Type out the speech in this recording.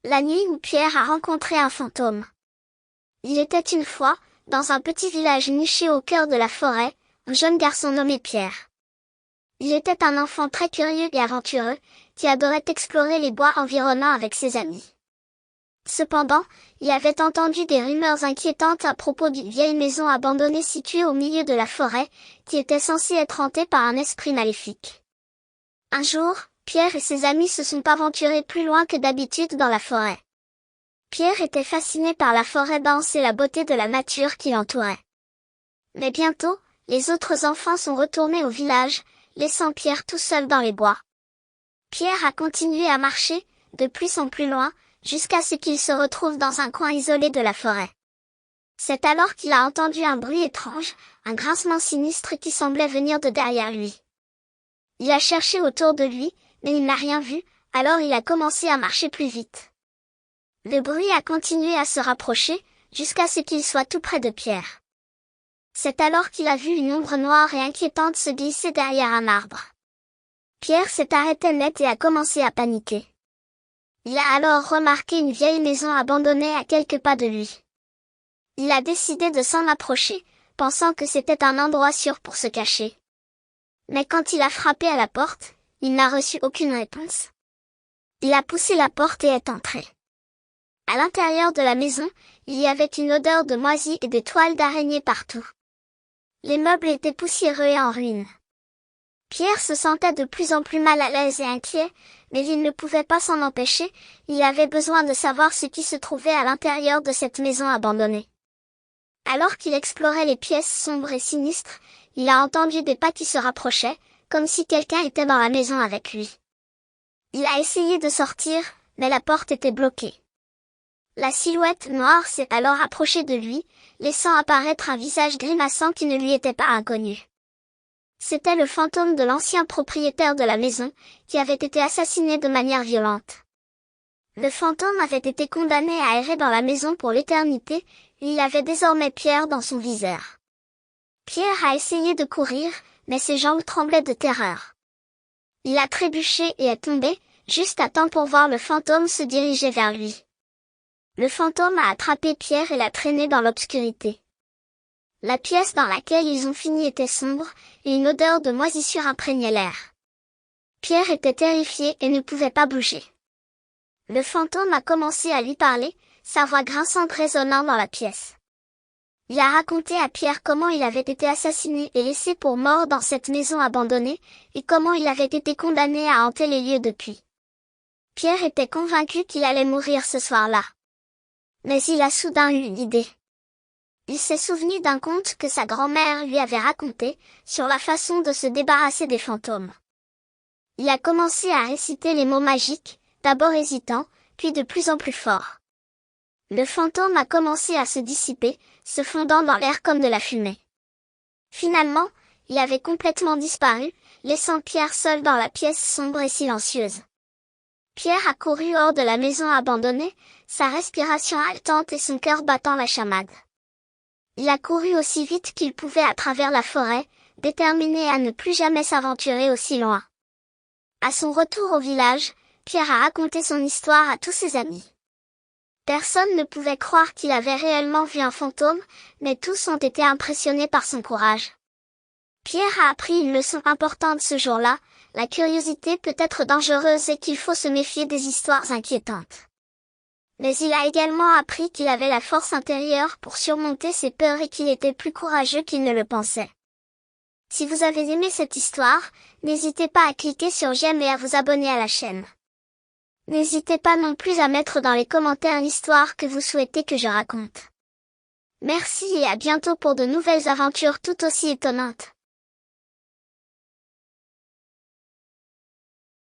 La nuit où Pierre a rencontré un fantôme. Il était une fois, dans un petit village niché au cœur de la forêt, un jeune garçon nommé Pierre. Il était un enfant très curieux et aventureux, qui adorait explorer les bois environnants avec ses amis. Cependant, il avait entendu des rumeurs inquiétantes à propos d'une vieille maison abandonnée située au milieu de la forêt, qui était censée être hantée par un esprit maléfique. Un jour, Pierre et ses amis se sont aventurés plus loin que d'habitude dans la forêt. Pierre était fasciné par la forêt dense et la beauté de la nature qui l'entourait. Mais bientôt, les autres enfants sont retournés au village, laissant Pierre tout seul dans les bois. Pierre a continué à marcher, de plus en plus loin, jusqu'à ce qu'il se retrouve dans un coin isolé de la forêt. C'est alors qu'il a entendu un bruit étrange, un grincement sinistre qui semblait venir de derrière lui. Il a cherché autour de lui, mais il n'a rien vu, alors il a commencé à marcher plus vite. Le bruit a continué à se rapprocher, jusqu'à ce qu'il soit tout près de Pierre. C'est alors qu'il a vu une ombre noire et inquiétante se glisser derrière un arbre. Pierre s'est arrêté net et a commencé à paniquer. Il a alors remarqué une vieille maison abandonnée à quelques pas de lui. Il a décidé de s'en approcher, pensant que c'était un endroit sûr pour se cacher. Mais quand il a frappé à la porte, il n'a reçu aucune réponse. Il a poussé la porte et est entré. À l'intérieur de la maison, il y avait une odeur de moisi et de toiles d'araignée partout. Les meubles étaient poussiéreux et en ruine. Pierre se sentait de plus en plus mal à l'aise et inquiet, mais il ne pouvait pas s'en empêcher, il avait besoin de savoir ce qui se trouvait à l'intérieur de cette maison abandonnée. Alors qu'il explorait les pièces sombres et sinistres, il a entendu des pas qui se rapprochaient, comme si quelqu'un était dans la maison avec lui. Il a essayé de sortir, mais la porte était bloquée. La silhouette noire s'est alors approchée de lui, laissant apparaître un visage grimaçant qui ne lui était pas inconnu. C'était le fantôme de l'ancien propriétaire de la maison, qui avait été assassiné de manière violente. Le fantôme avait été condamné à errer dans la maison pour l'éternité, et il avait désormais Pierre dans son viseur. Pierre a essayé de courir, mais ses jambes tremblaient de terreur. Il a trébuché et est tombé, juste à temps pour voir le fantôme se diriger vers lui. Le fantôme a attrapé Pierre et l'a traîné dans l'obscurité. La pièce dans laquelle ils ont fini était sombre, et une odeur de moisissure imprégnait l'air. Pierre était terrifié et ne pouvait pas bouger. Le fantôme a commencé à lui parler, sa voix grinçante résonnant dans la pièce. Il a raconté à Pierre comment il avait été assassiné et laissé pour mort dans cette maison abandonnée, et comment il avait été condamné à hanter les lieux depuis. Pierre était convaincu qu'il allait mourir ce soir-là. Mais il a soudain eu une idée. Il s'est souvenu d'un conte que sa grand-mère lui avait raconté, sur la façon de se débarrasser des fantômes. Il a commencé à réciter les mots magiques, d'abord hésitant, puis de plus en plus fort. Le fantôme a commencé à se dissiper, se fondant dans l'air comme de la fumée. Finalement, il avait complètement disparu, laissant Pierre seul dans la pièce sombre et silencieuse. Pierre a couru hors de la maison abandonnée, sa respiration haletante et son cœur battant la chamade. Il a couru aussi vite qu'il pouvait à travers la forêt, déterminé à ne plus jamais s'aventurer aussi loin. À son retour au village, Pierre a raconté son histoire à tous ses amis. Personne ne pouvait croire qu'il avait réellement vu un fantôme, mais tous ont été impressionnés par son courage. Pierre a appris une leçon importante ce jour-là, la curiosité peut être dangereuse et qu'il faut se méfier des histoires inquiétantes. Mais il a également appris qu'il avait la force intérieure pour surmonter ses peurs et qu'il était plus courageux qu'il ne le pensait. Si vous avez aimé cette histoire, n'hésitez pas à cliquer sur j'aime et à vous abonner à la chaîne. N'hésitez pas non plus à mettre dans les commentaires l'histoire que vous souhaitez que je raconte. Merci et à bientôt pour de nouvelles aventures tout aussi étonnantes.